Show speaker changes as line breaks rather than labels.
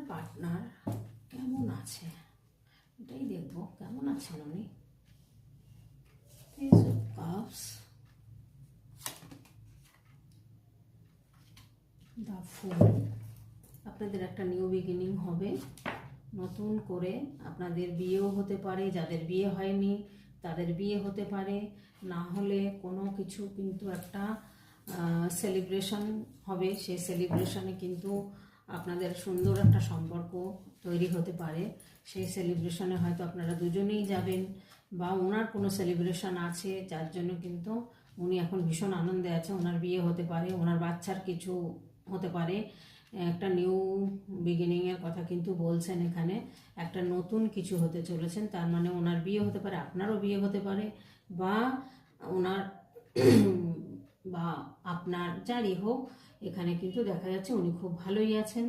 Partner কেমন আছে এটাই দেখবো, কেমন আছেন উনি। Ace of Cups, The Fool। আপনাদের একটা নিউ বিগিনিং হবে, নতুন করে আপনাদের বিয়েও হতে পারে, যাদের বিয়ে হয়নি তাদের বিয়ে হতে পারে, না হলে কোনো কিছু কিন্তু একটা সেলিব্রেশন হবে, সেই সেলিব্রেশনে কিন্তু আপনাদের সুন্দর একটা সম্পর্ক তৈরি হতে পারে। সেই সেলিব্রেশনে হয়তো আপনারা দুজনেই যাবেন, বা ওনার কোনো সেলিব্রেশন আছে যার জন্য কিন্তু উনি এখন ভীষণ আনন্দে আছে। ওনার বিয়ে হতে পারে, ওনার বাচ্চার কিছু হতে পারে, একটা নিউ বিগিনিংয়ের কথা কিন্তু বলছেন এখানে। একটা নতুন কিছু হতে চলেছেন, তার মানে ওনার বিয়ে হতে পারে, আপনারও বিয়ে হতে পারে, বা ওনার বা আপনার, যারই হোক, এখানে কিন্তু দেখা যাচ্ছে উনি খুব ভালোই আছেন।